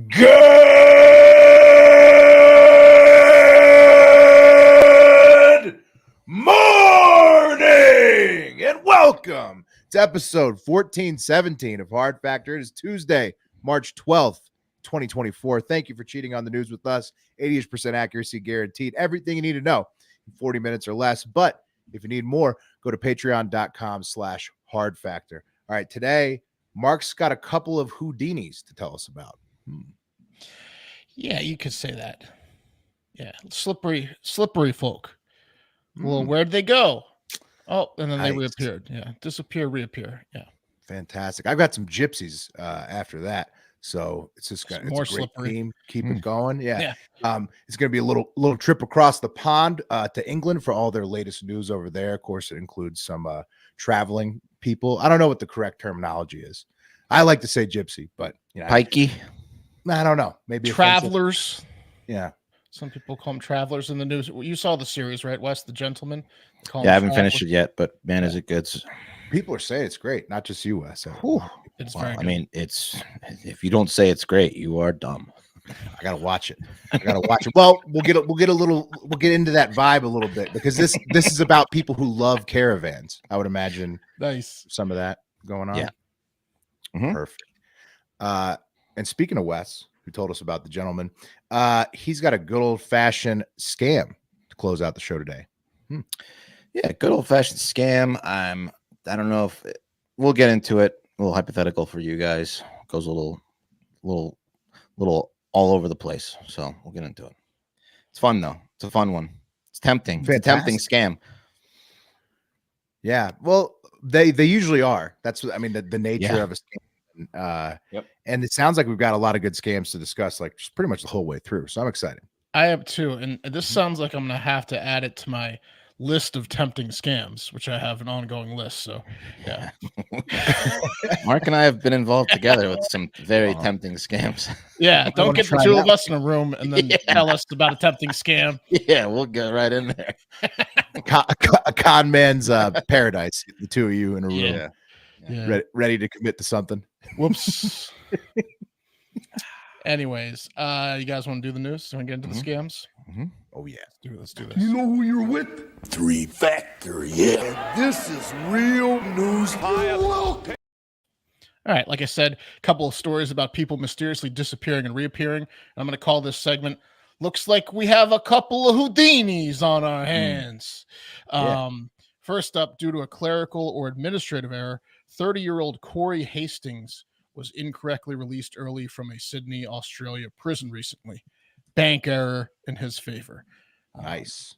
Good morning and welcome to episode 1417 of Hard Factor. It is Tuesday, March 12th, 2024. Thank you for cheating on the news with us. 80% accuracy guaranteed. Everything you need to know in 40 minutes or less. But if you need more, go to patreon.com/hardfactor. All right, today, Mark's got a couple of Houdinis to tell us about. Yeah, you could say that. Yeah, slippery folk. Well, where'd they go? Oh, and then they reappeared. Yeah, disappear, reappear. Yeah, fantastic. I've got some gypsies after that, so it's just gonna, more it's a great slippery. theme. Keep it going. Yeah. It's gonna be a little trip across the pond to England for all their latest news over there. Of course, it includes some traveling people. I don't know what the correct terminology is. I like to say gypsy, but pikey. I don't know. Maybe travelers. Offensive. Yeah. Some people call them travelers in the news. You saw the series, right, Wes? The Gentleman. Yeah, I haven't finished it yet, but man, is it good. People are saying it's great, not just you, Wes. It's very good. I mean, it's if you don't say it's great, you are dumb. I gotta watch it. Well, we'll get into that vibe a little bit because this is about people who love caravans. I would imagine some of that going on. Yeah. Perfect. And speaking of Wes, who told us about the Gentleman, he's got a good old-fashioned scam to close out the show today. Yeah, good old-fashioned scam. I don't know if we'll get into it. A little hypothetical for you guys. Goes a little all over the place. So we'll get into it. It's fun though. It's a fun one. It's tempting. It's a tempting scam. Yeah. Well, they usually are. That's the nature of a scam. And it sounds like we've got a lot of good scams to discuss, like just pretty much the whole way through. So I'm excited. I have too, and this sounds like I'm gonna have to add it to my list of tempting scams, which I have an ongoing list. So yeah. Mark and I have been involved together with some very tempting scams. Yeah, don't get the two of us in a room and then tell us about a tempting scam. Yeah, we'll get right in there. A con man's paradise. The two of you in a room. Yeah. Ready to commit to something. Whoops. Anyways, you guys want to do the news? Want to get into the scams? Oh yeah, let's do this. You know who you're with? 3 Factor, yeah. And this is real news. All right, like I said, a couple of stories about people mysteriously disappearing and reappearing. I'm going to call this segment "Looks Like We Have a Couple of Houdinis on Our Hands." First up, due to a clerical or administrative error, 30-year-old Corey Hastings was incorrectly released early from a Sydney, Australia prison recently. Bank error in his favor. Nice.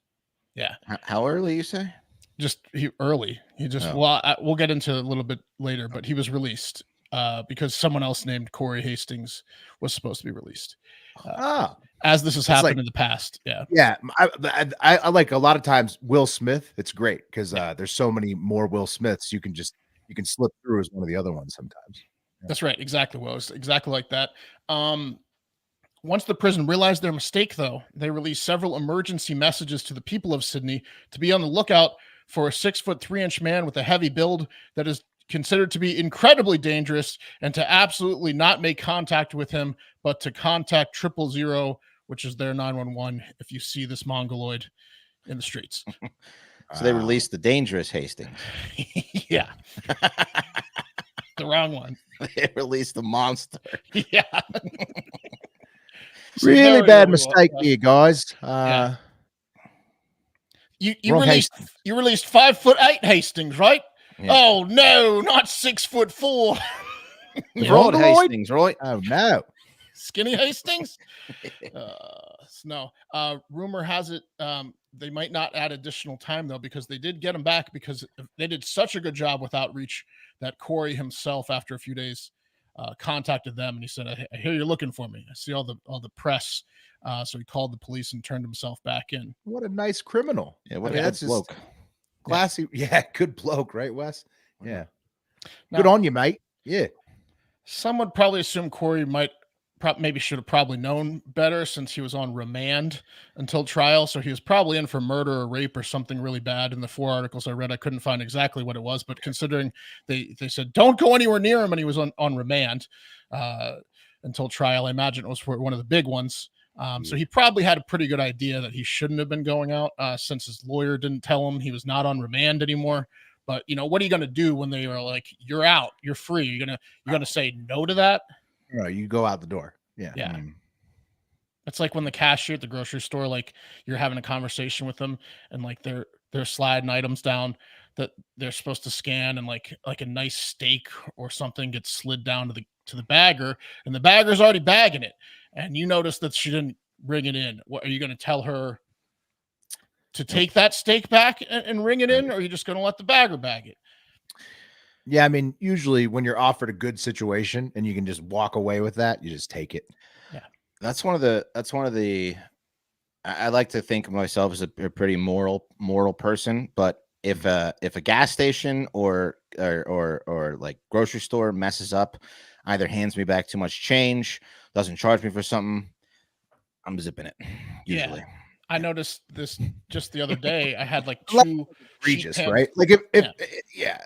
Yeah. How early you say? Early. We'll get into it a little bit later, but he was released because someone else named Corey Hastings was supposed to be released. As this has happened in the past. Yeah. I like a lot of times Will Smith. It's great because there's so many more Will Smiths. You can slip through as one of the other ones sometimes. That's right. Exactly. Well, it's exactly like that. Once the prison realized their mistake, though, they released several emergency messages to the people of Sydney to be on the lookout for a 6'3" man with a heavy build that is considered to be incredibly dangerous, and to absolutely not make contact with him, but to contact 000, which is their 911, if you see this mongoloid in the streets. So they released the dangerous Hastings. Yeah. The wrong one. They released the monster. Yeah. Really bad mistake here, guys. You released 5'8" Hastings, right? Yeah. Oh no, not 6'4". Broad Hastings, right? Oh no, skinny Hastings. No. Rumor has it they might not add additional time though, because they did get him back because they did such a good job with outreach that Corey himself, after a few days, contacted them and he said, "I hear you're looking for me. I see all the press." So he called the police and turned himself back in. What a nice criminal! Yeah, what a good bloke. Classy, yeah, good bloke, right, Wes? Yeah, good on you, mate. Yeah. Some would probably assume Corey maybe should have probably known better since he was on remand until trial. So he was probably in for murder or rape or something really bad. In the 4 articles I read, I couldn't find exactly what it was, but considering they said don't go anywhere near him and he was on remand, until trial. I imagine it was for one of the big ones. So he probably had a pretty good idea that he shouldn't have been going out since his lawyer didn't tell him he was not on remand anymore. But what are you going to do when they are like, you're out, you're free? You're gonna say no to that? No, you go out the door. Yeah. Yeah. It's like when the cashier at the grocery store, like you're having a conversation with them and like they're sliding items down that they're supposed to scan, and like a nice steak or something gets slid down to the bagger, and the bagger's already bagging it, and you notice that she didn't bring it in. What are you going to tell her? To take that steak back and ring it in, or are you just going to let the bagger bag it? Yeah, I mean, usually when you're offered a good situation and you can just walk away with that, you just take it. Yeah, that's one of the. I like to think of myself as a pretty moral person, but if a gas station or like grocery store messes up, either hands me back too much change, doesn't charge me for something, I'm zipping it. Usually. Yeah. I noticed this just the other day. I had like two egregious, right? Like if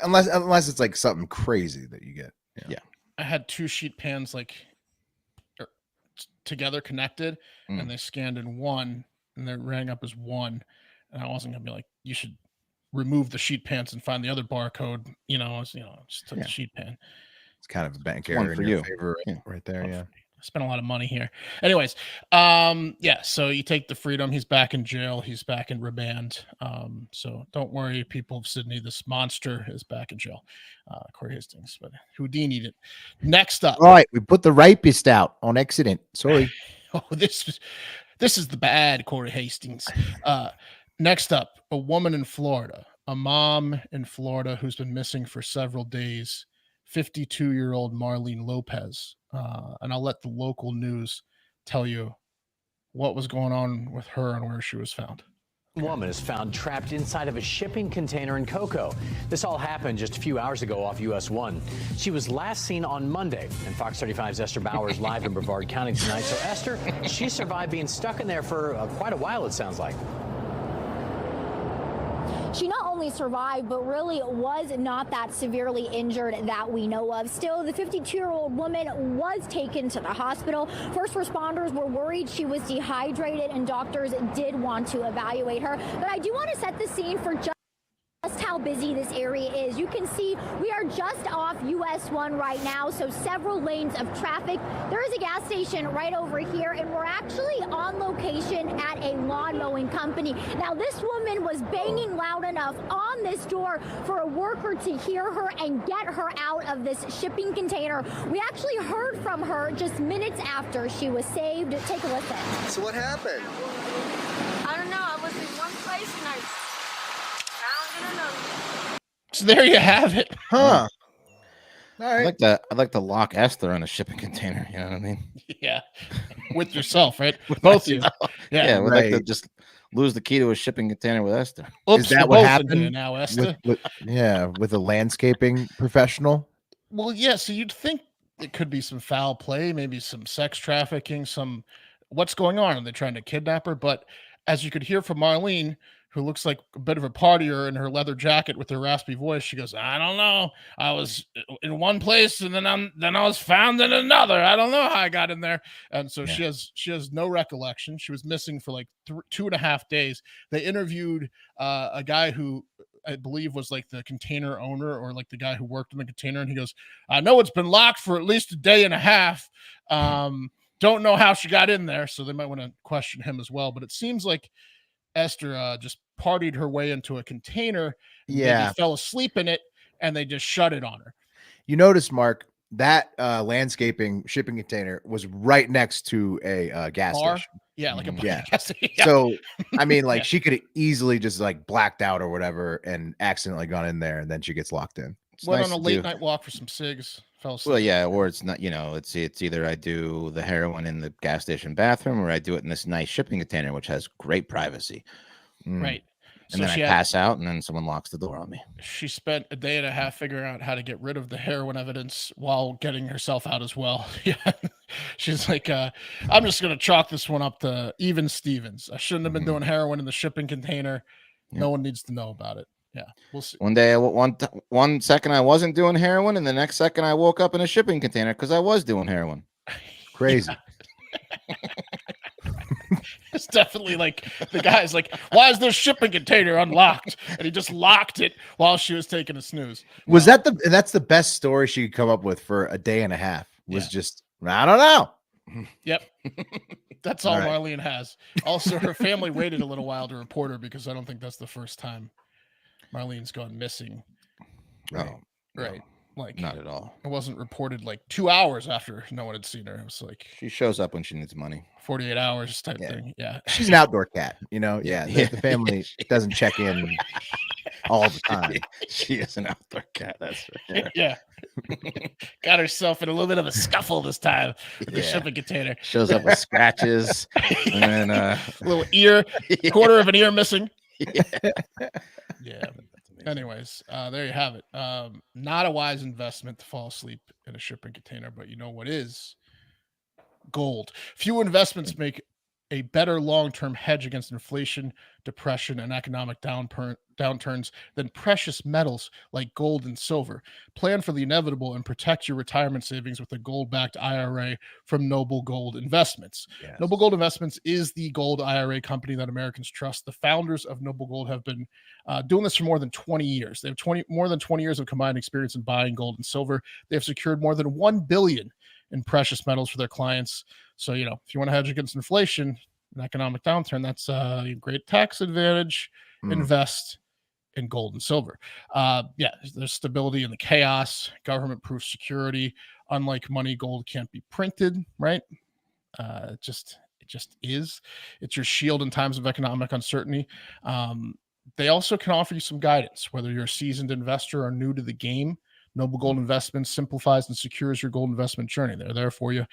unless it's like something crazy that you get. Yeah. I had 2 sheet pans like together connected, and they scanned in one, and they rang up as one, and I wasn't gonna be like, you should remove the sheet pans and find the other barcode. Just took the sheet pan. It's kind of a bank error in your favor right there. Yeah. I spent a lot of money here. Anyways, so you take the freedom. He's back in jail. He's back in remand. So don't worry, people of Sydney. This monster is back in jail. Corey Hastings, but Houdini did. Next up. All right, we put the rapist out on accident. Sorry. This is the bad Corey Hastings. Next up, a woman in Florida, a mom in Florida who's been missing for several days. 52-year-old Marlene Lopez. And I'll let the local news tell you what was going on with her and where she was found. Woman is found trapped inside of a shipping container in Cocoa. This all happened just a few hours ago off US 1. She was last seen on Monday, and Fox 35's Esther Bowers live in Brevard County tonight. So Esther, she survived being stuck in there for quite a while, it sounds like. She not only survived, but really was not that severely injured that we know of. Still, the 52-year-old woman was taken to the hospital. First responders were worried she was dehydrated, and doctors did want to evaluate her. But I do want to set the scene for just how busy this area is. You can see we are just off US 1 right now, so several lanes of traffic. There is a gas station right over here, and we're actually on location at a lawn mowing company. Now, this woman was banging loud enough on this door for a worker to hear her and get her out of this shipping container. We actually heard from her just minutes after she was saved. Take a listen. So what happened? I don't know. I was in one place and I found in another. So there you have it. Huh. All right. I'd like to lock Esther in a shipping container. You know what I mean? Yeah. With yourself, right? Both of you. Yeah. We'd like to Right. just lose the key to a shipping container with Esther. Oops, Is that we're what both in happened here now, Esther? with a landscaping professional? Well, yeah. So you'd think it could be some foul play, maybe some sex trafficking, what's going on? Are they trying to kidnap her? But as you could hear from Marlene, who looks like a bit of a partier in her leather jacket with her raspy voice, she goes, I don't know. I was in one place and then I was found in another. I don't know how I got in there. And so she has no recollection. She was missing for like 2.5 days. They interviewed a guy who I believe was like the container owner, or like the guy who worked in the container. And he goes, I know it's been locked for at least a day and a half. Don't know how she got in there. So they might want to question him as well. But it seems like Esther just partied her way into a container. Maybe fell asleep in it, and they just shut it on her. You notice, Mark, that landscaping shipping container was right next to a gas station. Yeah, like a Yeah. gas station. Yeah. So, I mean, like she could have easily just like blacked out or whatever and accidentally gone in there, and then she gets locked in. It's Went nice on a to late do. night walk for some cigs. Fell asleep. Well, yeah, or it's not. It's either I do the heroin in the gas station bathroom, or I do it in this nice shipping container, which has great privacy. Right. And then I pass out, and then someone locks the door on me. She spent a day and a half figuring out how to get rid of the heroin evidence while getting herself out as well. Yeah. She's like, I'm just going to chalk this one up to even Stevens. I shouldn't have been doing heroin in the shipping container. No one needs to know about it. Yeah. We'll see. One day, one second I wasn't doing heroin, and the next second I woke up in a shipping container because I was doing heroin. crazy. It's definitely like the guy's like, why is this shipping container unlocked? And he just locked it while she was taking a snooze. Was that's the best story she could come up with for a day and a half? Was just, I don't know. Yep. That's all All right. Marlene has. Also, her family waited a little while to report her because I don't think that's the first time Marlene's gone missing. Oh, Right. Like, not at all. it wasn't reported like 2 hours after no one had seen her. It was like She shows up when she needs money. 48 hours type thing. Yeah. She's an outdoor cat, you know? Yeah. The family doesn't check in all the time. She is an outdoor cat. That's for sure. Yeah. Got herself in a little bit of a scuffle this time with the Yeah. shipping container. Shows up with scratches and then A little ear, quarter of an ear missing. Yeah. Anyways, there you have it. Not a wise investment to fall asleep in a shipping container, but you know what is? Gold. Few investments make a better long-term hedge against inflation, depression, and economic downturns than precious metals like gold and silver. Plan for the inevitable and protect your retirement savings with a gold-backed IRA from Noble Gold Investments. Yes. Noble Gold Investments is the gold IRA company that Americans trust. The founders of Noble Gold have been doing this for more than 20 years. They have more than 20 years of combined experience in buying gold and silver. They have secured more than $1 billion in precious metals for their clients. So, you know, if you want to hedge against inflation, an economic downturn, that's a great tax advantage. Invest in gold and silver. Yeah, there's stability in the chaos, government-proof security. Unlike money, gold can't be printed, right? It just is. It's your shield in times of economic uncertainty. They also can offer you some guidance, whether you're a seasoned investor or new to the game. Noble Gold Investments simplifies and secures your gold investment journey. They're there for you.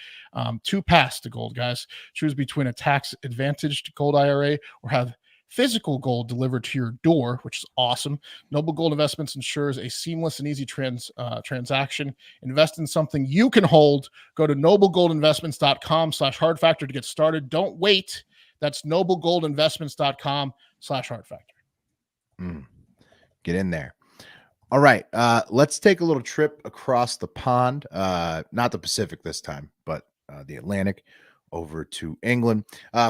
2 paths to gold, guys. Choose between a tax-advantaged gold IRA or have physical gold delivered to your door, which is awesome. Noble Gold Investments ensures a seamless and easy transaction. Invest in something you can hold. Go to noblegoldinvestments.com/hardfactor to get started. Don't wait. That's noblegoldinvestments.com/hardfactor. Get in there. All right. Let's take a little trip across the pond. Not the Pacific this time, but the Atlantic over to England.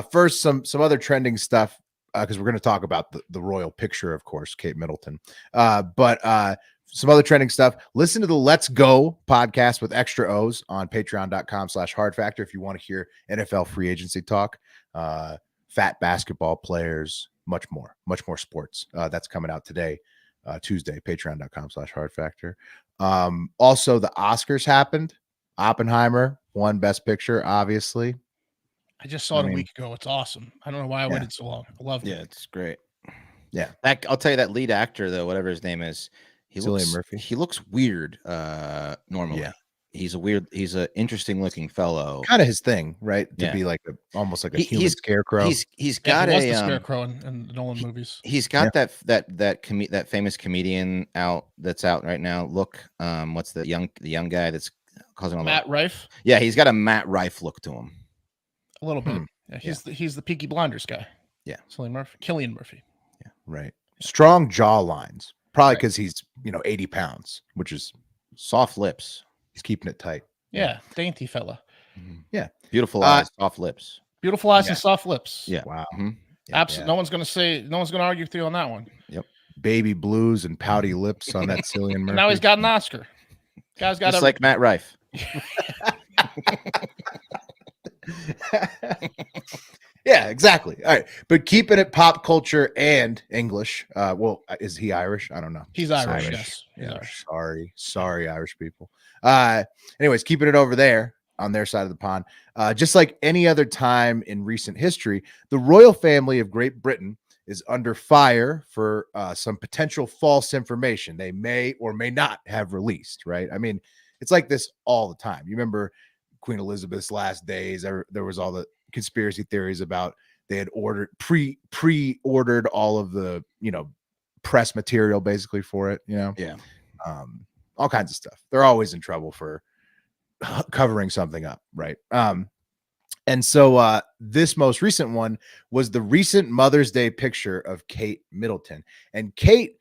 First, some other trending stuff, because we're going to talk about the royal picture, of course, Kate Middleton. But some other trending stuff. Listen to the Let's Go podcast with extra O's on patreon.com/hardfactor if you want to hear NFL free agency talk, fat basketball players, much more sports. That's coming out today. Tuesday, patreon.com/hardfactor. Also, the Oscars happened. Oppenheimer won Best Picture, obviously. I just saw it a week ago. It's awesome. I don't know why I waited so long. I love it. Yeah, it's great. Yeah. I'll tell you, that lead actor, though, whatever his name is, Cillian Murphy. He looks weird normally. Yeah. He's an interesting looking fellow. Kind of his thing, right? To Yeah. be like almost like a human scarecrow. He's got he was a the scarecrow in the Nolan movies. He's got that famous comedian that's out right now. Look, what's the young guy that's causing all Matt that? Rife. Yeah, he's got a Matt Rife look to him. A little bit. Yeah, he's the Peaky Blinders guy. Yeah. Cillian Murphy. Yeah. Right. Strong jaw lines. Probably because he's 80 pounds, which is soft lips. He's keeping it tight. Yeah, dainty fella. Yeah. Beautiful eyes, soft lips. Beautiful eyes and soft lips. Yeah. Wow. Absolutely. No one's gonna argue with you on that one. Yep. Baby blues and pouty lips on that Cillian Murphy. Now he's got an Oscar. Guy's got just like Matt Rife. Yeah, exactly. All right. But keeping it pop culture and English. Well, is he Irish? I don't know. He's Irish, yes. He's Yeah, Irish. sorry, Irish people. Anyways, keeping it over there on their side of the pond. Just like any other time in recent history, the royal family of Great Britain is under fire for some potential false information they may or may not have released, right? I mean, it's like this all the time. You remember Queen Elizabeth's last days, there was all the conspiracy theories about they had pre-ordered all of the, press material basically for it, Yeah. all kinds of stuff. They're always in trouble for covering something up, right? And so this most recent one was the recent Mother's Day picture of Kate Middleton. And Kate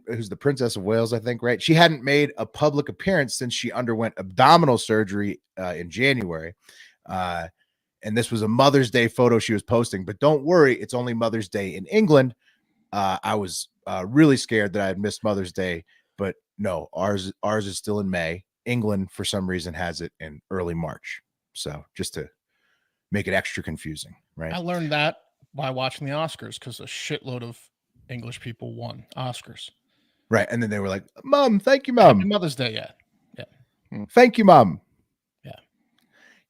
who's the Princess of Wales, I think, right? She hadn't made a public appearance since she underwent abdominal surgery in January. And this was a Mother's Day photo she was posting, but don't worry, it's only Mother's Day in England. I was really scared that I had missed Mother's Day, but no, ours is still in May. England, for some reason, has it in early March. So just to make it extra confusing, right? I learned that by watching the Oscars because a shitload of English people won Oscars. Right. And then they were like, Mom, thank you, Happy Mom. Mother's Day, yeah. Thank you, Mom. Yeah.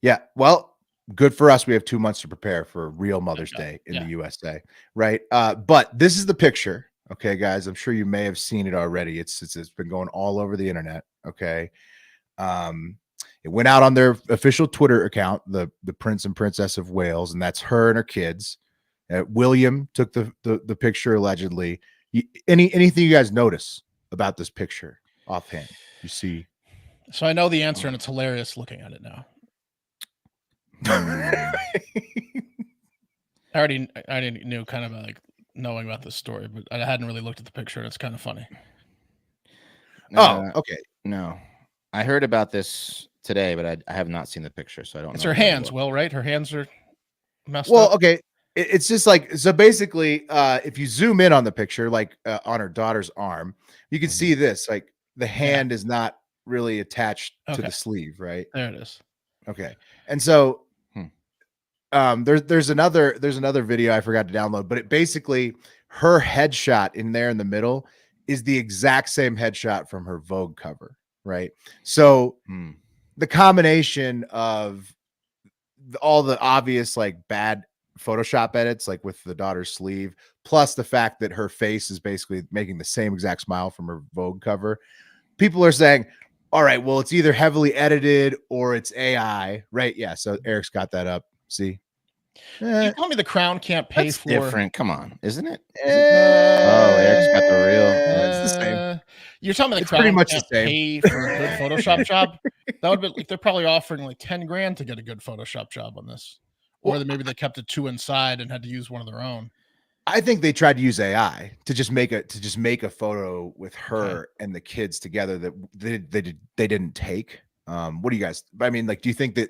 Yeah. Well, good for us. We have 2 months to prepare for real Mother's Day in the USA. Right. But this is the picture. Okay, guys. I'm sure you may have seen it already. It's been going all over the internet. Okay. It went out on their official Twitter account, the Prince and Princess of Wales, and that's her and her kids. William took the picture allegedly. Anything you guys notice about this picture offhand? You see? So I know the answer, and it's hilarious looking at it now. I already knew kind of like knowing about this story, but I hadn't really looked at the picture, and it's kind of funny. Okay. No, I heard about this today, but I have not seen the picture, so I don't know. It's her hands, Will, right? Her hands are messed up. Well, okay. It's just like, so basically, if you zoom in on the picture, like on her daughter's arm, you can see this, like the hand is not really attached to the sleeve, right? There it is. Okay. And so there's another video I forgot to download, but it basically, her headshot in there in the middle is the exact same headshot from her Vogue cover, right? So the combination of all the obvious like bad Photoshop edits, like with the daughter's sleeve, plus the fact that her face is basically making the same exact smile from her Vogue cover, people are saying, all right, well, it's either heavily edited or it's AI, right? Yeah. So Eric's got that up. See? You tell me the Crown can't pay That's for different. Come on, isn't it? Oh, Eric's got the real. It's the same. You're telling me the It's Crown pretty much can't the same. pay for a good Photoshop job? That would be like they're probably offering like 10 grand to get a good Photoshop job on this, or maybe they kept it 2 inside and had to use one of their own. I think they tried to use AI to just make a photo with her and the kids together that they didn't take. What do you guys? I mean, like, do you think that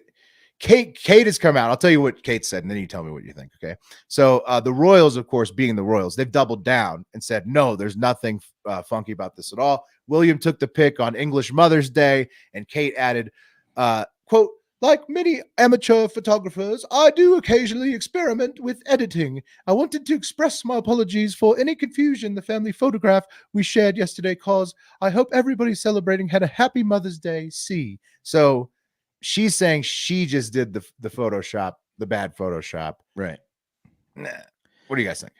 Kate has come out? I'll tell you what Kate said, and then you tell me what you think. Okay, so the Royals, of course, being the Royals, they've doubled down and said no, there's nothing funky about this at all. William took the pic on English Mother's Day, and Kate added, "quote." Like many amateur photographers, I do occasionally experiment with editing. I wanted to express my apologies for any confusion the family photograph we shared yesterday caused. I hope everybody celebrating had a happy Mother's Day. See. So she's saying she just did the Photoshop, the bad Photoshop. Right. Nah. What do you guys think?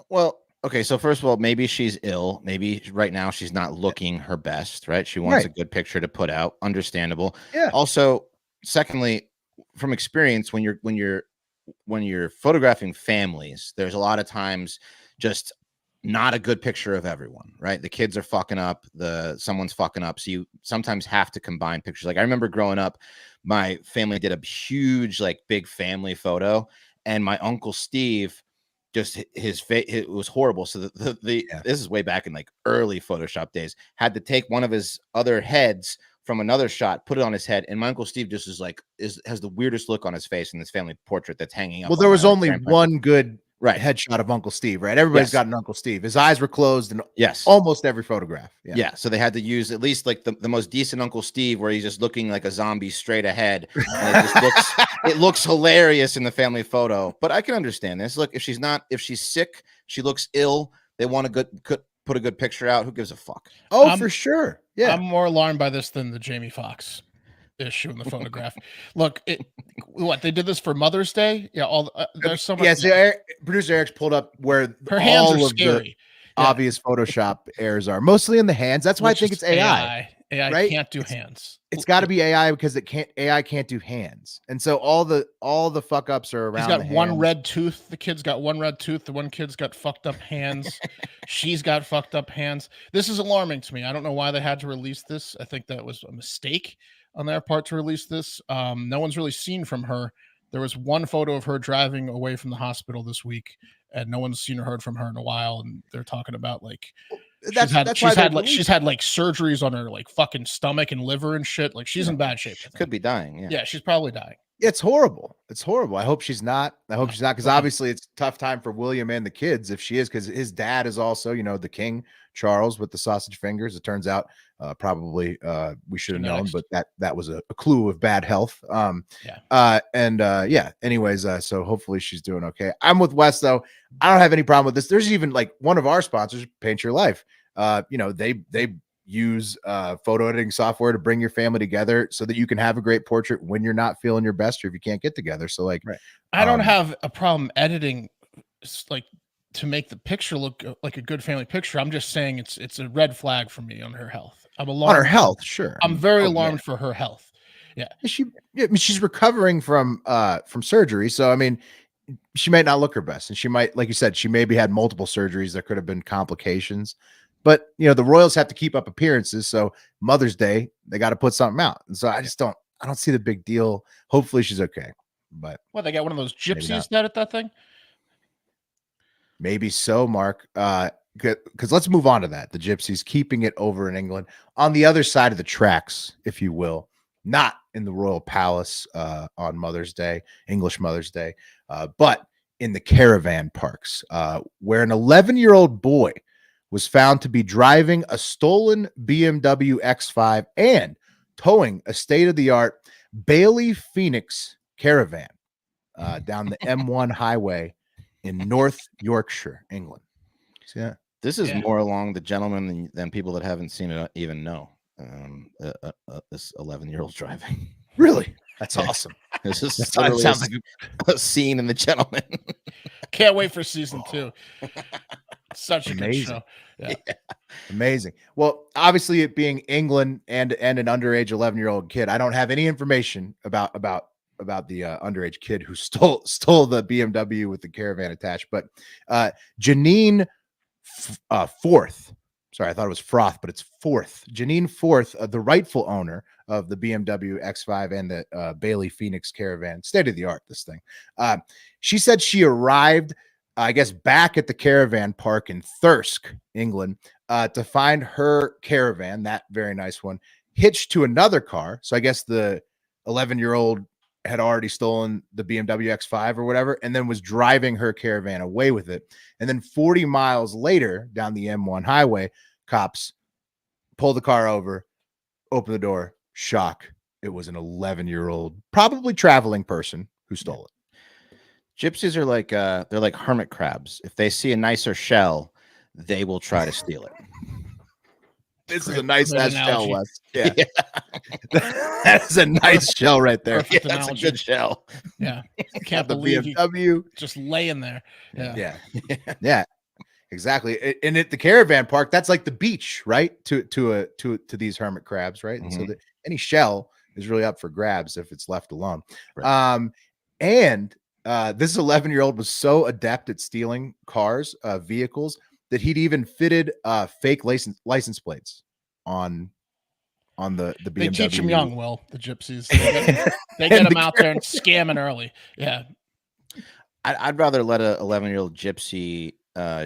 Well, okay, so first of all, maybe she's ill. Maybe right now she's not looking her best, right? She wants a good picture to put out. Understandable. Yeah. Also, secondly, from experience, when you're photographing families, there's a lot of times just not a good picture of everyone, right? The kids are fucking up, someone's fucking up, so you sometimes have to combine pictures. Like I remember growing up, my family did a huge, like, big family photo, and my uncle Steve, just his face, it was horrible. So this is way back in like early Photoshop days, had to take one of his other heads from another shot, put it on his head, and my Uncle Steve just has the weirdest look on his face in this family portrait that's hanging up. Well, there was only one good headshot of Uncle Steve, right? Everybody's got an Uncle Steve. His eyes were closed in almost every photograph. Yeah. So they had to use at least like the most decent Uncle Steve, where he's just looking like a zombie straight ahead. And it just it looks hilarious in the family photo. But I can understand this. Look, if she's sick, she looks ill, they want to put a good picture out. Who gives a fuck? Oh, for sure. Yeah. I'm more alarmed by this than the Jamie Foxx issue in the photograph. Look, they did this for Mother's Day? Yeah, there's so much. Yeah, so producer Eric's pulled up where her hands are scary. Obvious Photoshop errors are mostly in the hands. That's why I think it's AI. AI right? can't do hands. It's got to be AI because AI can't do hands, and so all the fuck ups are around. He's got one red tooth. The kid's got one red tooth. The one kid's got fucked up hands. She's got fucked up hands. This is alarming to me. I don't know why they had to release this. I think that was a mistake on their part to release this. No one's really seen from her There was one photo of her driving away from the hospital this week, and no one's seen or heard from her in a while. And they're talking about like she's had like surgeries on her like fucking stomach and liver and shit. Like she's in bad shape. Could be dying. Yeah, she's probably dying. It's horrible. It's horrible. I hope she's not. Because obviously it's a tough time for William and the kids if she is, because his dad is also, the King Charles with the sausage fingers. It turns out probably we should have known, but that was a clue of bad health. Anyways, so hopefully she's doing okay. I'm with Wes though. I don't have any problem with this. There's even like one of our sponsors, Paint Your Life. They use photo editing software to bring your family together so that you can have a great portrait when you're not feeling your best or if you can't get together. So like, I don't have a problem editing like to make the picture look like a good family picture. I'm just saying it's a red flag for me on her health. I'm alarmed. On her health, sure. I'm very alarmed for her health. Yeah. She's recovering from surgery. So, I mean, she might not look her best. And she might, like you said, she maybe had multiple surgeries. There could have been complications. But, the Royals have to keep up appearances. So Mother's Day, they got to put something out. And so I don't see the big deal. Hopefully she's okay. But they got one of those gypsies that at that thing? Maybe so, Mark. Because let's move on to that. The gypsies keeping it over in England on the other side of the tracks, if you will, not in the Royal Palace on Mother's Day, English Mother's Day, but in the caravan parks, where an 11-year-old boy was found to be driving a stolen BMW X5 and towing a state-of-the-art Bailey Phoenix caravan down the M1 highway in North Yorkshire, England. See that? This is more along the gentleman than people that haven't seen it even know. This 11-year-old driving. Really? That's awesome. This is sounds like a scene in The Gentleman. Can't wait for season 2. Such a good show. Yeah. Amazing. Well, obviously it being England and an underage 11-year-old kid, I don't have any information about the underage kid who stole the BMW with the caravan attached. But Janine Forth, sorry, I thought it was Froth, but it's Forth. Janine Forth, the rightful owner of the BMW X5 and the Bailey Phoenix caravan, state of the art, this thing. She said she arrived, I guess, back at the caravan park in Thirsk, England, to find her caravan, that very nice one, hitched to another car. So I guess the 11-year-old had already stolen the BMW X5 or whatever, and then was driving her caravan away with it. And then 40 miles later down the M1 highway, cops pull the car over, open the door, shock. It was an 11-year-old, probably traveling person who stole it. Gypsies are like they're like hermit crabs. If they see a nicer shell, they will try to steal it. This is a nice ass shell, Wes. Yeah. That is a nice shell right there. Yeah, that's a good shell. Yeah. Can't believe BMW just laying there. Yeah. Yeah. Exactly. And at the caravan park, that's like the beach, right? To these hermit crabs, right? And so any shell is really up for grabs if it's left alone. Right. And this 11-year-old was so adept at stealing cars, vehicles, that he'd even fitted fake license plates on the BMW. They teach them young, Will, the gypsies. They get them out there and scamming early. Yeah. I'd rather let a 11-year-old gypsy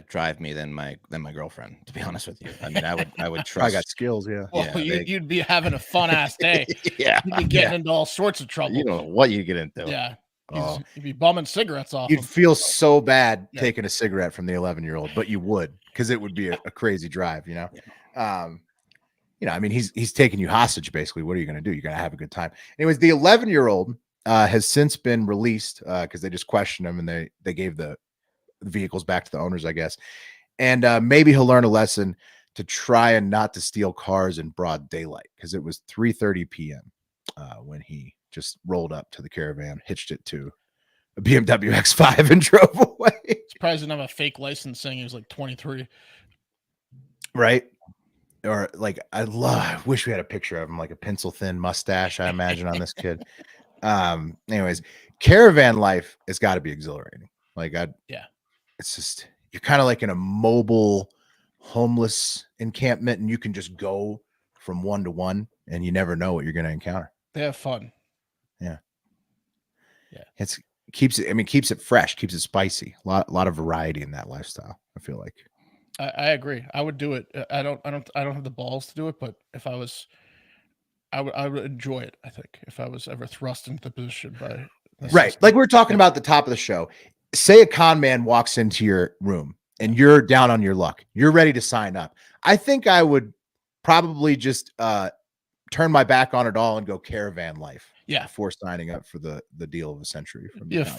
drive me than my girlfriend, to be honest with you. I mean, I would trust. I got skills, yeah. Well, you'd be having a fun ass day. Yeah. You'd be getting into all sorts of trouble. You know what you get into. Yeah. You'd be bumming cigarettes off. You'd feel so bad taking a cigarette from the 11-year-old, but you would, because it would be a crazy drive, you know? Yeah. I mean, he's taking you hostage, basically. What are you going to do? You're going to have a good time. Anyways, the 11-year-old has since been released because they just questioned him and they gave the vehicles back to the owners, I guess. And maybe he'll learn a lesson to try and not to steal cars in broad daylight, because it was 3:30 p.m. When he just rolled up to the caravan, hitched it to a BMW X5 and drove away. Surprised he didn't have a fake license saying he was like 23. Right. Or like, I wish we had a picture of him, like a pencil thin mustache, I imagine, on this kid. Anyways, caravan life has got to be exhilarating. Like, it's just, you're kind of like in a mobile homeless encampment, and you can just go from one to one, and you never know what you're going to encounter. They have fun. Yeah. It's keeps it fresh, keeps it spicy. A lot of variety in that lifestyle, I feel like. I agree. I would do it. I don't have the balls to do it, but if I was, I would enjoy it. I think if I was ever thrust into the position by Right. Like we were talking about at the top of the show. Say a con man walks into your room and you're down on your luck. You're ready to sign up. I think I would probably just turn my back on it all and go caravan life. Yeah. Before signing up for the deal of a century.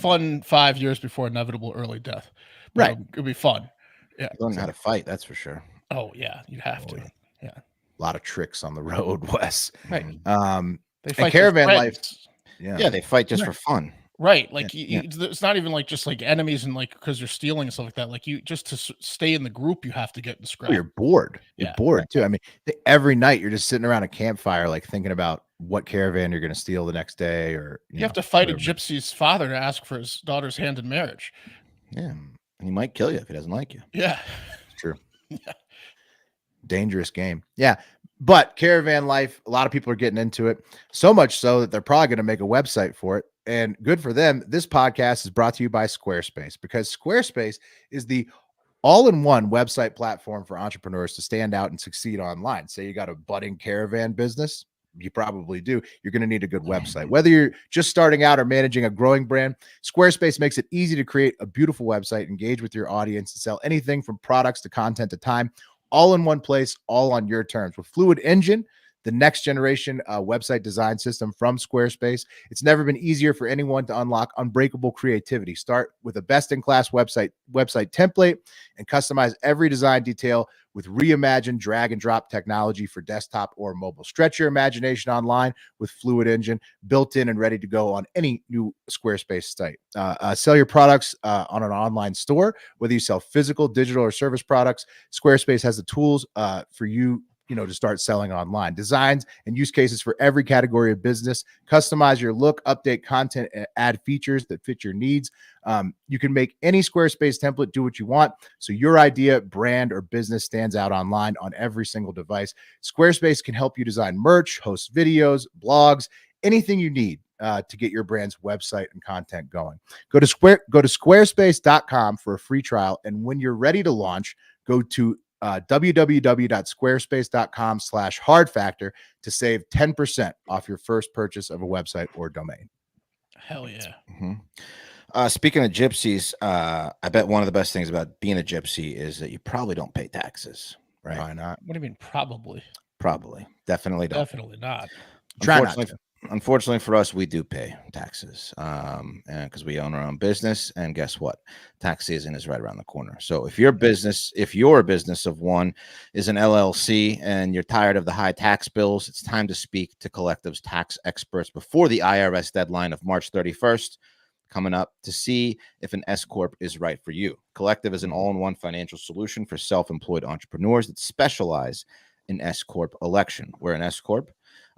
Fun 5 years before inevitable early death. But right. It'd be fun. Yeah. Learn how to fight. That's for sure. Oh yeah. You'd have to. Yeah. A lot of tricks on the road, Wes. Right. They fight caravan life. Yeah. They fight just for fun. Right. Like it's not even like just like enemies and like because you're stealing and stuff like that. Like you just to stay in the group, you have to get in the scrap. You're bored. You're bored too. I mean, every night you're just sitting around a campfire, like thinking about what caravan you're going to steal the next day, or you have to fight a gypsy's father to ask for his daughter's hand in marriage. Yeah. And he might kill you if he doesn't like you. Yeah. It's true. Yeah. Dangerous game. Yeah. But caravan life, a lot of people are getting into it, so much so that they're probably going to make a website for it. And good for them. This podcast is brought to you by Squarespace, because Squarespace is the all-in-one website platform for entrepreneurs to stand out and succeed online. Say you got a budding caravan business, you probably do. You're going to need a good website. Whether you're just starting out or managing a growing brand, Squarespace makes it easy to create a beautiful website, engage with your audience, and sell anything from products to content to time, all in one place, all on your terms. With Fluid Engine, the next generation website design system from Squarespace, it's never been easier for anyone to unlock unbreakable creativity. Start with a best-in-class website template and customize every design detail with reimagined drag-and-drop technology for desktop or mobile. Stretch your imagination online with Fluid Engine, built in and ready to go on any new Squarespace site. Sell your products on an online store, whether you sell physical, digital, or service products. Squarespace has the tools for you to start selling online. Designs and use cases for every category of business. Customize your look, update content, and add features that fit your needs. You can make any Squarespace template do what you want, so your idea, brand, or business stands out online on every single device. Squarespace can help you design merch, host videos, blogs, anything you need to get your brand's website and content going. Go to squarespace.com for a free trial, and when you're ready to launch, go to www.squarespace.com/hardfactor to save 10% off your first purchase of a website or domain. Hell yeah. Mm-hmm. Speaking of gypsies, I bet one of the best things about being a gypsy is that you probably don't pay taxes, right? Why not? What do you mean probably? Probably. Definitely don't. Definitely not. Unfortunately for us, we do pay taxes and because we own our own business. And guess what? Tax season is right around the corner. So if your business of one is an LLC and you're tired of the high tax bills, it's time to speak to Collective's tax experts before the IRS deadline of March 31st coming up to see if an S Corp is right for you. Collective is an all-in-one financial solution for self-employed entrepreneurs that specialize in S Corp election. We're an S Corp.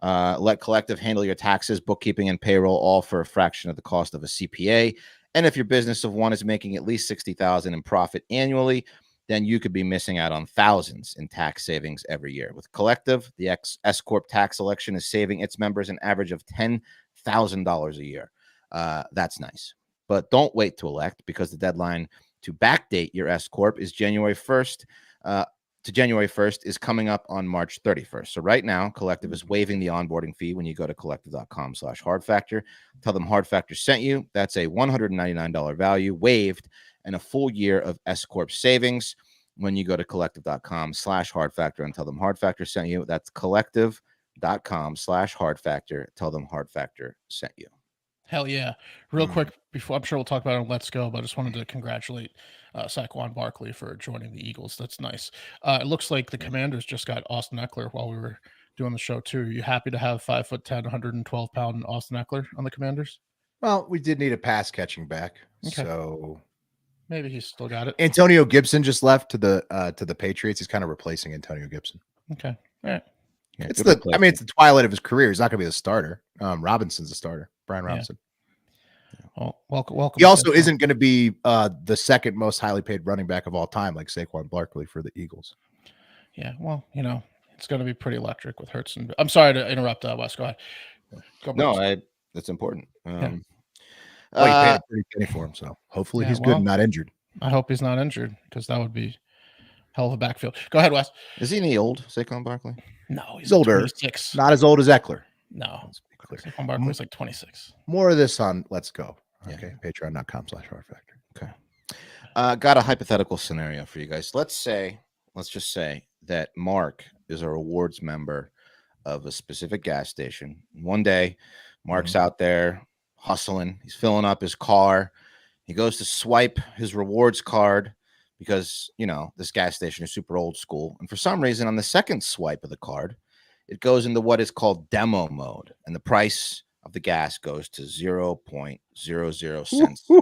Let Collective handle your taxes, bookkeeping, and payroll, all for a fraction of the cost of a CPA. And if your business of one is making at least $60,000 in profit annually, then you could be missing out on thousands in tax savings every year. With Collective, the S Corp tax election is saving its members an average of $10,000 a year. That's nice. But don't wait to elect, because the deadline to backdate your S Corp is January 1st. To January 1st is coming up on March 31st. So right now, Collective is waiving the onboarding fee when you go to collective.com/hardfactor. Tell them Hard Factor sent you. That's a $199 value waived and a full year of S Corp savings when you go to collective.com/hardfactor and tell them Hard Factor sent you. That's collective.com/hardfactor. Tell them Hard Factor sent you. Hell yeah. Real quick, before I'm sure we'll talk about it on Let's Go, but I just wanted to congratulate Saquon Barkley for joining the Eagles. That's nice. It looks like the Commanders just got Austin Eckler while we were doing the show too. Are you happy to have 5'10", 112-pound Austin Eckler on the Commanders? Well, we did need a pass catching back. Okay. So maybe he's still got it. Antonio Gibson just left to the Patriots. He's kind of replacing Antonio Gibson. Okay. All right. Yeah, it's the twilight of his career. He's not going to be the starter. Robinson's the starter. Brian Robinson. Well, welcome. He also isn't going to be the second most highly paid running back of all time, like Saquon Barkley for the Eagles. Yeah, well, it's going to be pretty electric with Hurts. I'm sorry to interrupt, Wes. Go ahead. No, that's important. Well, he paid a pretty penny for him, so hopefully Yeah, he's good well, and not injured. I hope he's not injured because that would be hell of a backfield. Go ahead, Wes. Is he any old, Saquon Barkley? No, He's older. 26. Not as old as Eckler. No, Let's be clear. Saquon Barkley's like 26. More of this on Let's Go. Yeah. Okay, patreon.com/HARDFACTOR. Okay. Got a hypothetical scenario for you guys. Let's just say that Mark is a rewards member of a specific gas station. One day, Mark's out there hustling. He's filling up his car. He goes to swipe his rewards card because, this gas station is super old school. And for some reason, on the second swipe of the card, it goes into what is called demo mode. And the price of the gas goes to 0.00 cents per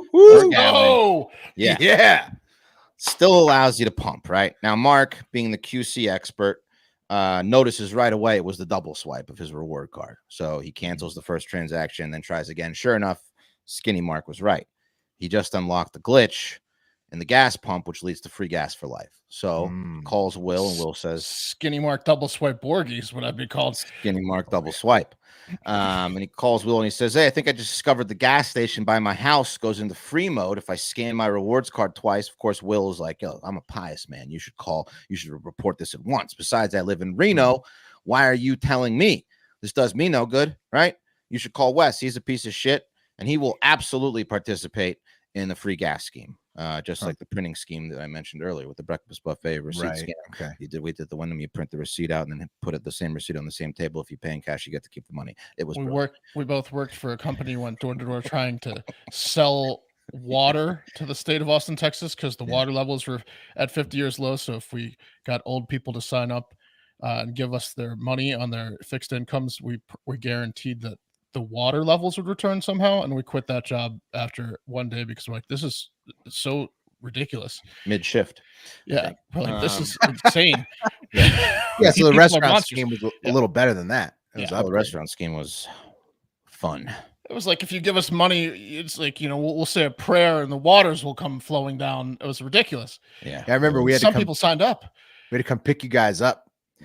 gallon. No! Yeah. Still allows you to pump, right? Now, Mark, being the QC expert, notices right away it was the double swipe of his reward card. So he cancels the first transaction, then tries again. Sure enough, Skinny Mark was right. He just unlocked the glitch in the gas pump, which leads to free gas for life. So calls Will, and Will says, Skinny Mark double swipe Borgies, what I'd be called. Skinny Mark double swipe. And he calls Will and he says, hey, I think I just discovered the gas station by my house goes into free mode if I scan my rewards card twice. Of course, Will is like, yo, I'm a pious man. You should report this at once. Besides, I live in Reno. Why are you telling me? This does me no good, right? You should call Wes. He's a piece of shit, and he will absolutely participate in the free gas scheme. Just like the printing scheme that I mentioned earlier with the breakfast buffet receipt scan. Okay. We did the one that you print the receipt out and then put the same receipt on the same table. If you pay in cash, you get to keep the money. It was we both worked for a company, went door to door trying to sell water to the state of Austin, Texas, because the water levels were at 50 years low. So if we got old people to sign up and give us their money on their fixed incomes, we guaranteed that the water levels would return somehow. And we quit that job after one day because we're like, this is so ridiculous. Mid shift. Yeah. We're like, this is insane. So the restaurant scheme was a little better than that. The restaurant scheme was fun. It was like, if you give us money, it's like, we'll say a prayer and the waters will come flowing down. It was ridiculous. Yeah. I remember people signed up. We had to come pick you guys up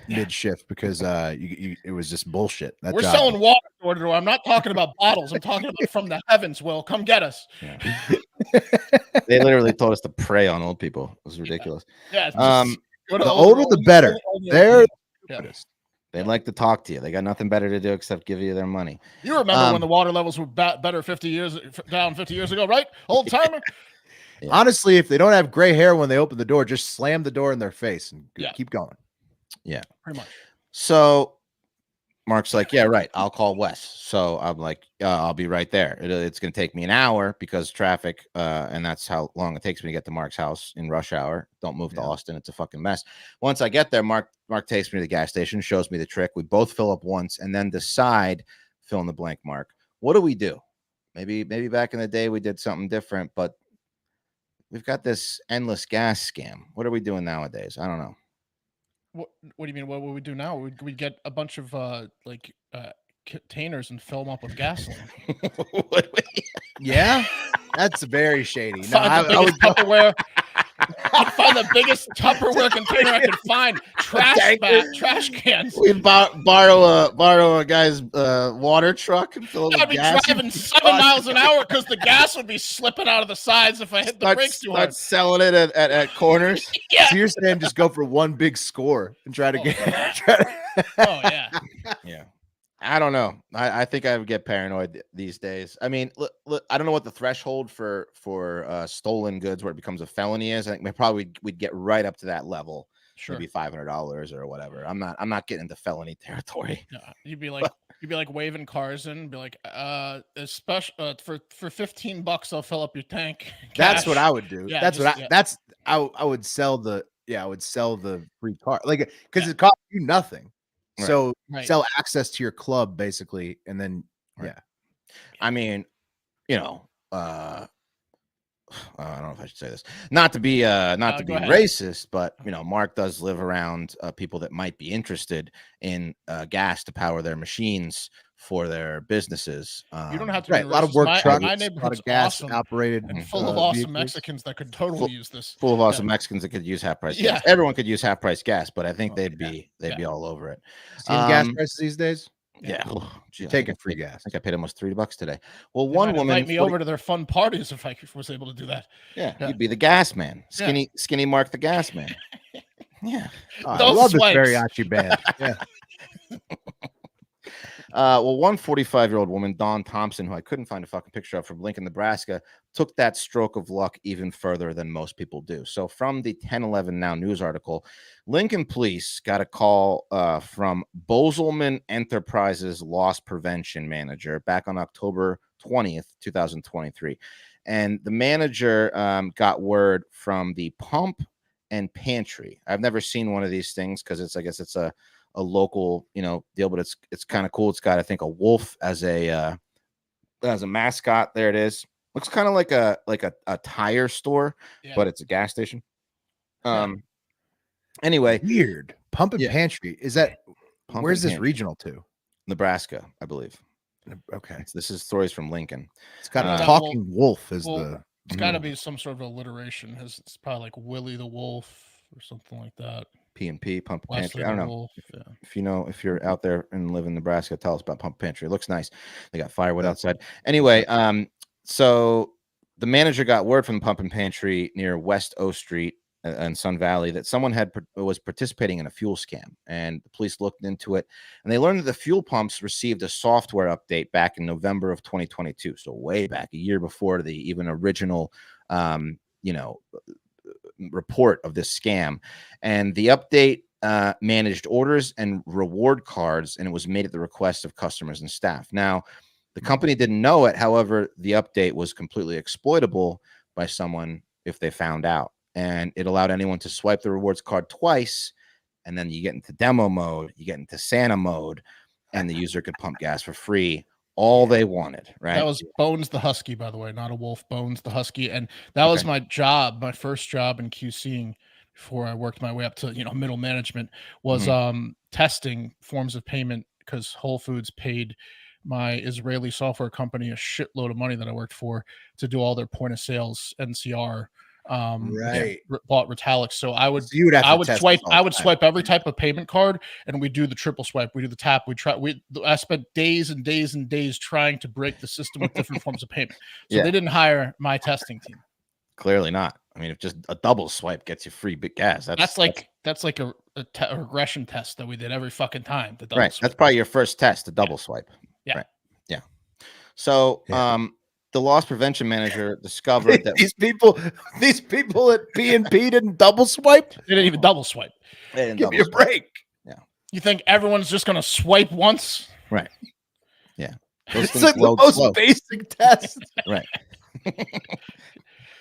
mid shift because it was just bullshit. We're selling water door to door. I'm not talking about bottles. I'm talking about from the heavens. Will come get us. Yeah. They literally told us to prey on old people. It was ridiculous. Yeah. The older the better. They like to talk to you. They got nothing better to do except give you their money. You remember when the water levels were better 50 years ago, right? Old timer. Honestly, if they don't have gray hair when they open the door, just slam the door in their face and keep going. Yeah, pretty much. So Mark's like, yeah, right. I'll call Wes. So I'm like, I'll be right there. It's going to take me an hour because traffic, and that's how long it takes me to get to Mark's house in rush hour. Don't move to Austin. It's a fucking mess. Once I get there, Mark takes me to the gas station, shows me the trick. We both fill up once and then decide, fill in the blank, Mark. What do we do? Maybe back in the day we did something different, but we've got this endless gas scam. What are we doing nowadays? I don't know. What do you mean? What would we do now? We'd get a bunch of containers and fill them up with gasoline. Yeah, that's very shady. No, I would Tupperware. I'd find the biggest Tupperware container I could find. Trash cans. We'd borrow a guy's water truck and fill it with gas. I'd be driving 7 miles an hour because the gas would be slipping out of the sides if I hit the brakes too hard. Selling it at corners. Yeah. So you're saying just go for one big score and try to get. Oh yeah. Yeah. I don't know. I think I would get paranoid these days. I mean, look, I don't know what the threshold for stolen goods where it becomes a felony is. I think we'd get right up to that level. Sure. Maybe $500 or whatever. I'm not getting into felony territory. No, you'd be like waving cars in, be like, especially for $15, I'll fill up your tank. That's what I would do. Yeah, I would sell the free car, like, because it costs you nothing. Right. So sell access to your club basically, and then I mean, I don't know if I should say this, not to be racist, but Mark does live around people that might be interested in gas to power their machines for their businesses. You don't have to be a lot of work trucks, my a neighborhood's lot of gas awesome operated and full of awesome vehicles. Mexicans that could totally use this. Full of awesome Mexicans that could use half price gas. Everyone could use half price gas, but I think they'd be all over it. Seeing gas prices these days? Yeah. Oh, gee, Taking free gas. I think I paid almost $3 today. Well, They one might woman invite me over to their fun parties if I was able to do that. Yeah, Yeah. you'd be the gas man. Skinny Mark the gas man. Yeah. Oh, I Those love this swipes. mariachi band. Yeah. Well, one 45-year-old woman, Dawn Thompson, who I couldn't find a fucking picture of, from Lincoln, Nebraska, took that stroke of luck even further than most people do. So from the 1011 Now News article, Lincoln police got a call from Bozelman Enterprises loss prevention manager back on October 20th, 2023. And the manager got word from the pump and pantry. I've never seen one of these things because I guess it's a local, deal, but it's kind of cool. It's got, I think, a wolf as a mascot. There it is. Looks kind of like a tire store, but it's a gas station. Anyway, Weird. Pump and Pantry. Is that Pump where's and this Pantry. Regional to? Nebraska, I believe. Okay. This is stories from Lincoln. It's got a that talking wolf as well, the It's got to be some sort of alliteration. It's probably like Willie the Wolf or something like that. P&P, Pump and Wesley Pantry. I don't the know. Wolf, If you're out there and live in Nebraska, tell us about Pump Pantry. It looks nice. They got firewood outside. Anyway, so the manager got word from Pump and Pantry near West O Street in Sun Valley that someone was participating in a fuel scam, and the police looked into it, and they learned that the fuel pumps received a software update back in November of 2022, so way back, a year before the even original report of this scam. And the update managed orders and reward cards, and it was made at the request of customers and staff. Now, the company didn't know it. However, the update was completely exploitable by someone if they found out, and it allowed anyone to swipe the rewards card twice, and then you get into demo mode, you get into Santa mode, and the user could pump gas for free. All they wanted, right? That was Bones the Husky, by the way, not a wolf. Bones the Husky, and that was my job, my first job in QCing before I worked my way up to middle management. Was testing forms of payment because Whole Foods paid my Israeli software company a shitload of money that I worked for to do all their point of sales NCR. Bought Retalix, so I would swipe every type of payment card, and we do the triple swipe, we do the tap, I spent days and days and days trying to break the system with different forms of payment. So they didn't hire my testing team. Clearly not. I mean, if just a double swipe gets you free big gas, that's like a regression test that we did every fucking time. The double right. swipe. That's probably your first test, the double swipe. Yeah. Right. Yeah. So the loss prevention manager discovered that these people at P&P didn't double swipe. They didn't even double swipe. Give me a break. Yeah. You think everyone's just gonna swipe once? Right. Yeah. It's like the most basic test. Right.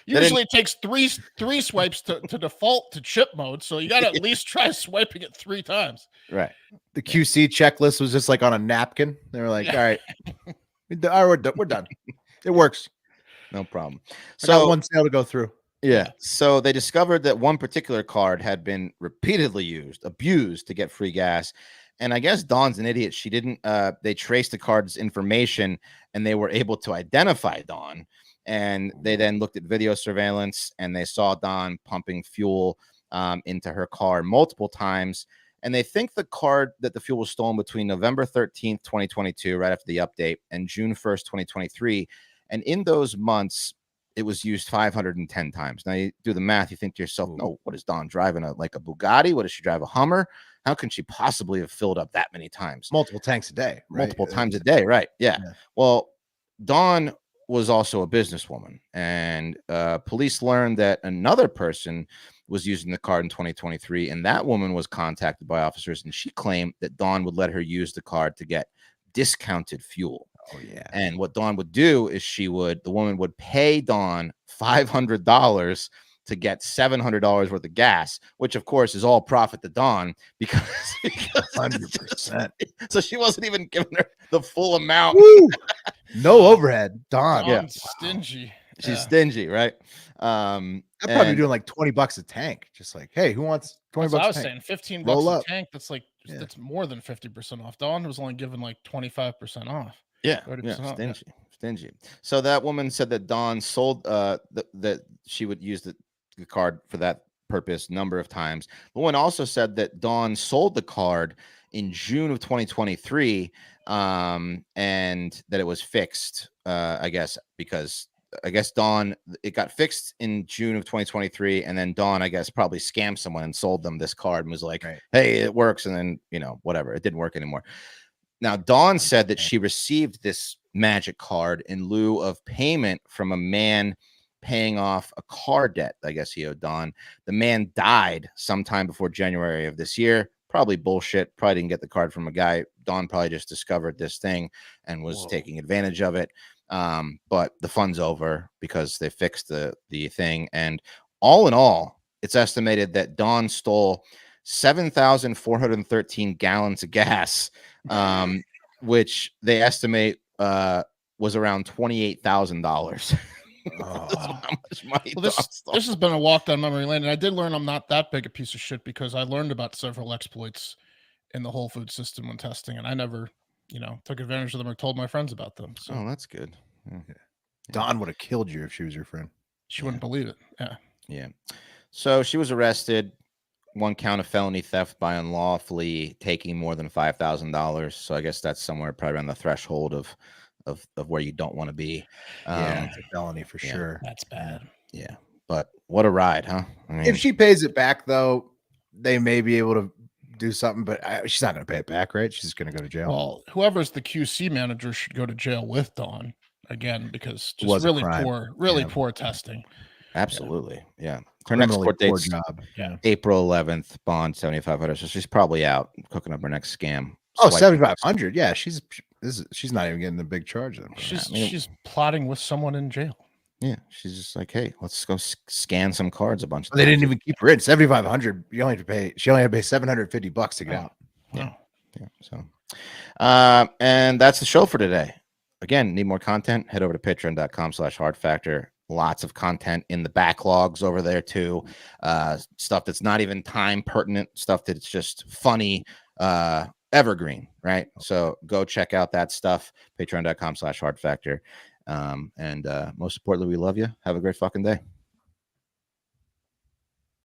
Usually it takes three swipes to default to chip mode, so you got to at least try swiping it 3 times. Right. The QC checklist was just like on a napkin. They were like, "All right, we're done. It works, no problem." I got one sale to go through. Yeah. So they discovered that one particular card had been repeatedly abused to get free gas. And I guess Dawn's an idiot. She didn't. They traced the card's information, and they were able to identify Dawn. And they then looked at video surveillance, and they saw Dawn pumping fuel into her car multiple times. And they think that the fuel was stolen between November 13th, 2022, right after the update, and June 1st, 2023. And in those months, it was used 510 times. Now you do the math, you think to yourself, no, what is Dawn driving? Like a Bugatti? What does she drive? A Hummer? How can she possibly have filled up that many times? Multiple tanks a day. Right? Multiple times a day, right? Yeah. Well, Dawn was also a businesswoman, and police learned that another person was using the card in 2023, and that woman was contacted by officers, and she claimed that Dawn would let her use the card to get discounted fuel. Oh yeah. And what Dawn would do is the woman would pay Dawn $500 to get $700 worth of gas, which of course is all profit to Dawn because 100%. So she wasn't even giving her the full amount. Woo! No overhead. Dawn's stingy. She's stingy, right? I'm probably doing like $20 a tank. Just like, hey, who wants $20 I was a tank? saying $15 a tank. That's more than 50% off. Dawn was only giving like 25% off. Yeah, 30% off. Stingy. So that woman said that Dawn sold that she would use the card for that purpose number of times. The woman also said that Dawn sold the card in June of 2023, and that it was fixed, I guess, because Dawn, it got fixed in June of 2023, and then Dawn, I guess, probably scammed someone and sold them this card and was like, hey, it works, and then, you know, whatever, it didn't work anymore. Now, Dawn said that she received this magic card in lieu of payment from a man paying off a car debt. I guess he owed Dawn. The man died sometime before January of this year. Probably bullshit. Probably didn't get the card from a guy. Dawn probably just discovered this thing and was taking advantage of it. But the fund's over because they fixed the thing. And all in all, it's estimated that Dawn stole 7,413 gallons of gas, which they estimate was around $28,000. How much money this has been a walk down memory lane, and I did learn I'm not that big a piece of shit because I learned about several exploits in the whole food system when testing, and I never, you know, took advantage of them or told my friends about them. So that's good. Yeah. Dawn would have killed you if she was your friend. She wouldn't believe it. Yeah. So she was arrested. 1 count of felony theft by unlawfully taking more than $5,000. So I guess that's somewhere probably around the threshold of where you don't want to be. It's a felony for sure. That's bad. Yeah. But what a ride, huh? I mean, If she pays it back, though, they may be able to do something, but she's not going to pay it back, right? She's going to go to jail. Well, whoever's the QC manager should go to jail with Dawn again, because just really poor testing. Absolutely. Yeah. Her next court date's job. April 11th, bond 7,500. So she's probably out cooking up her next scam. Oh, 7,500. Yeah. She's not even getting a big charge. Then. She's plotting with someone in jail. Yeah. She's just like, hey, let's go scan some cards a bunch of They didn't even keep her in 7,500. She only had to pay $750 to get out. Yeah. So, and that's the show for today. Again, need more content? Head over to patreon.com/HARDFACTOR. Lots of content in the backlogs over there too. Stuff that's not even time pertinent, stuff that's just funny, evergreen, right? So go check out that stuff. Patreon.com/HARDFACTOR. And most importantly, we love you. Have a great fucking day.